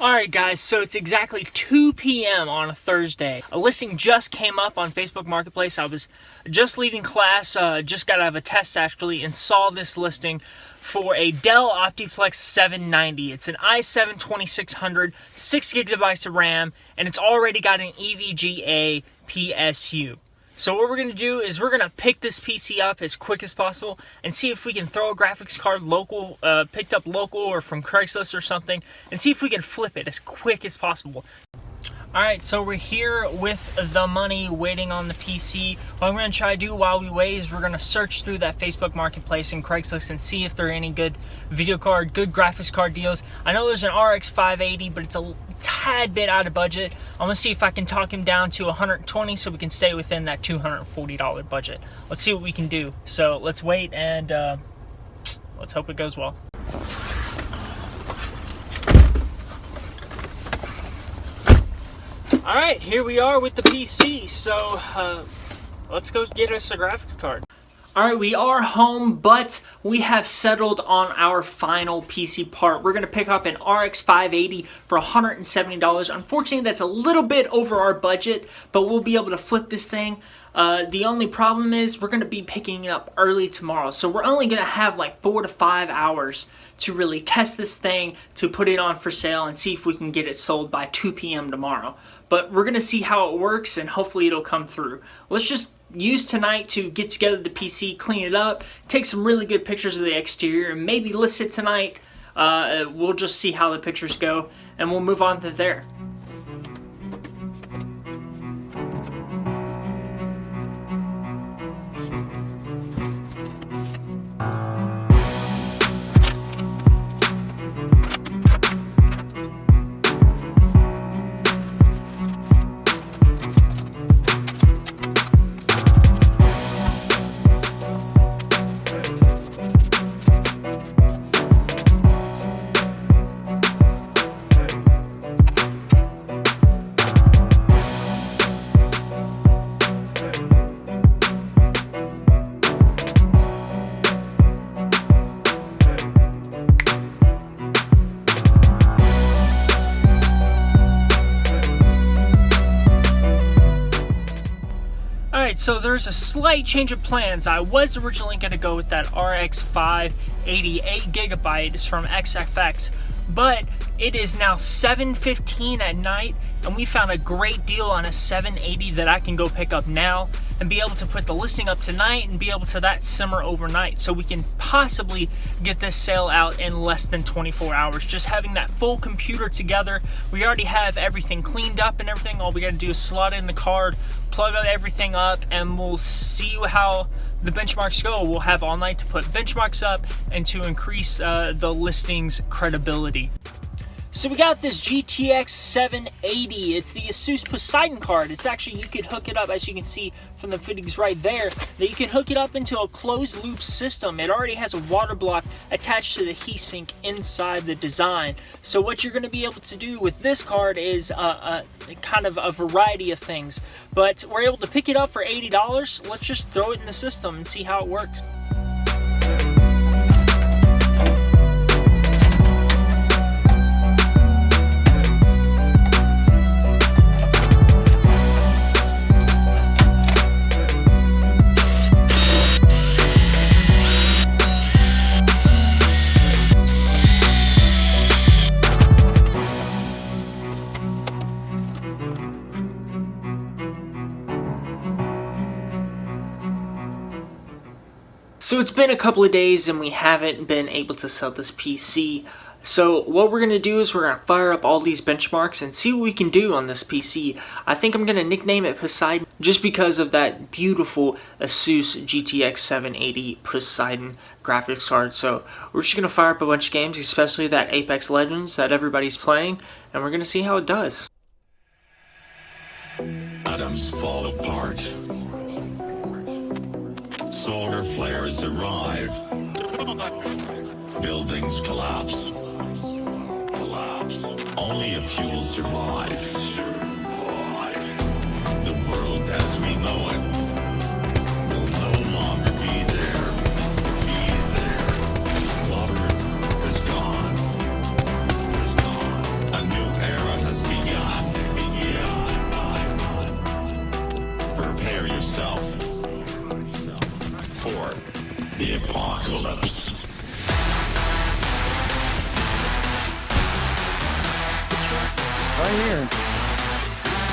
Alright guys, so it's exactly 2 p.m. on a Thursday. A listing just came up on Facebook Marketplace. I was just leaving class, just got out of a test actually, and saw this listing for a Dell Optiplex 790. It's an i7 2600, 6 gigabytes of RAM, and it's already got an EVGA PSU. So what we're going to do is we're going to pick this PC up as quick as possible and see if we can throw a graphics card local, picked up local or from Craigslist or something, and see if we can flip it as quick as possible. Alright, so we're here with the money waiting on the PC. What I'm going to try to do while we wait is we're going to search through that Facebook Marketplace and Craigslist and see if there are any good video card, good graphics card deals. I know there's an RX 580, but it's a tad bit out of budget. I'm going to see if I can talk him down to 120 so we can stay within that $240 budget. Let's see what we can do. So let's wait and let's hope it goes well. Alright, here we are with the PC, so let's go get us a graphics card. Alright, we are home, but we have settled on our final PC part. We're going to pick up an RX 580 for $170. Unfortunately, that's a little bit over our budget, but we'll be able to flip this thing. The only problem is we're going to be picking it up early tomorrow, so we're only going to have like 4 to 5 hours to really test this thing, to put it on for sale and see if we can get it sold by 2 p.m. tomorrow. But we're going to see how it works and hopefully it'll come through. Let's just use tonight to get together the PC, clean it up, take some really good pictures of the exterior, and maybe list it tonight. We'll just see how the pictures go and we'll move on to there. Alright, so there's a slight change of plans. I was originally going to go with that RX 580 8GB. It's from XFX, but it is now 7:15 at night, and we found a great deal on a 780 that I can go pick up now and be able to put the listing up tonight and be able to that simmer overnight, so we can possibly get this sale out in less than 24 hours. Just having that full computer together, we already have everything cleaned up and everything. All we got to do is slot in the card, plug everything up, and we'll see how the benchmarks go. We'll have all night to put benchmarks up and to increase the listing's credibility. So we got this GTX 780. It's the Asus Poseidon card. It's actually, you could hook it up, as you can see from the fittings right there, that you can hook it up into a closed loop system. It already has a water block attached to the heatsink inside the design. So what you're going to be able to do with this card is kind of a variety of things. But we're able to pick it up for $80. Let's just throw it in the system and see how it works. So it's been a couple of days and we haven't been able to sell this PC. So what we're going to do is we're going to fire up all these benchmarks and see what we can do on this PC. I think I'm going to nickname it Poseidon just because of that beautiful Asus GTX 780 Poseidon graphics card. So we're just going to fire up a bunch of games, especially that Apex Legends that everybody's playing, and we're going to see how it does. Atoms fall apart. Solar flares arrive. Buildings collapse. Only a few will survive. The world as we know it will no longer be there. Water is gone. A new right here.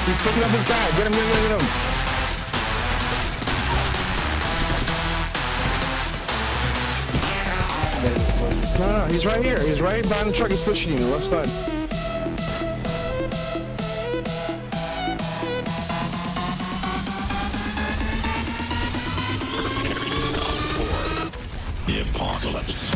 He's picking up his guy. Get him, get him, get him. No, he's right here. He's right behind the truck. He's pushing you, the left side. The apocalypse.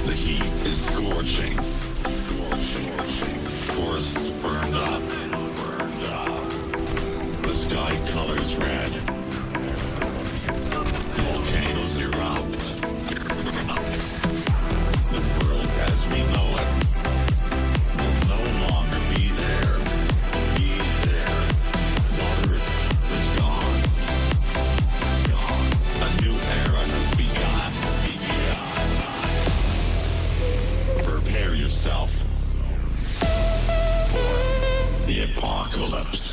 The heat is scorching. Forests burned up. The sky colors red. Volcanoes erupt. The world as we know it will no longer be there. Water is gone. A new era has begun. Prepare yourself for the apocalypse.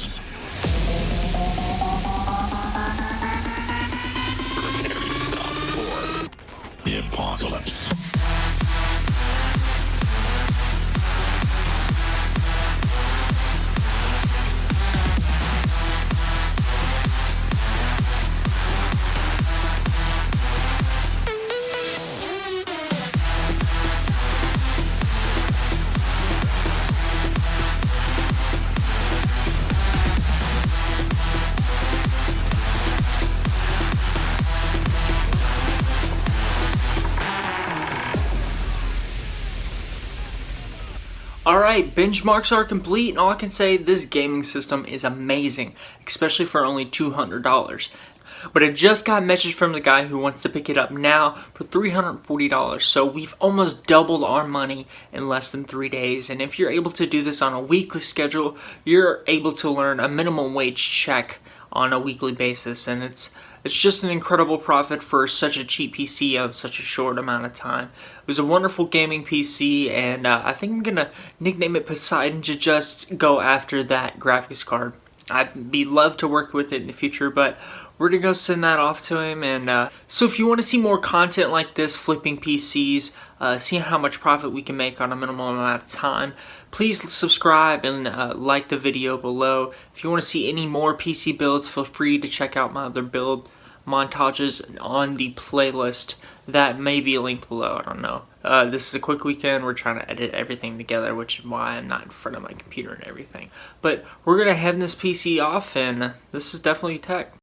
Prepare yourself for the apocalypse. Alright, benchmarks are complete, and all I can say, this gaming system is amazing, especially for only $200. But I just got a message from the guy who wants to pick it up now for $340, so we've almost doubled our money in less than 3 days. And if you're able to do this on a weekly schedule, you're able to learn a minimum wage check on a weekly basis, and it's just an incredible profit for such a cheap PC on such a short amount of time. It was a wonderful gaming PC, and I think I'm gonna nickname it Poseidon to just go after that graphics card. I'd be love to work with it in the future, but we're gonna go send that off to him. And so if you want to see more content like this, flipping PCs, seeing how much profit we can make on a minimum amount of time, please subscribe and like the video below. If you want to see any more PC builds, feel free to check out my other build montages on the playlist that may be linked below. I don't know. This is a quick weekend. We're trying to edit everything together, which is why I'm not in front of my computer and everything. But we're gonna hand this PC off, and this is definitely tech.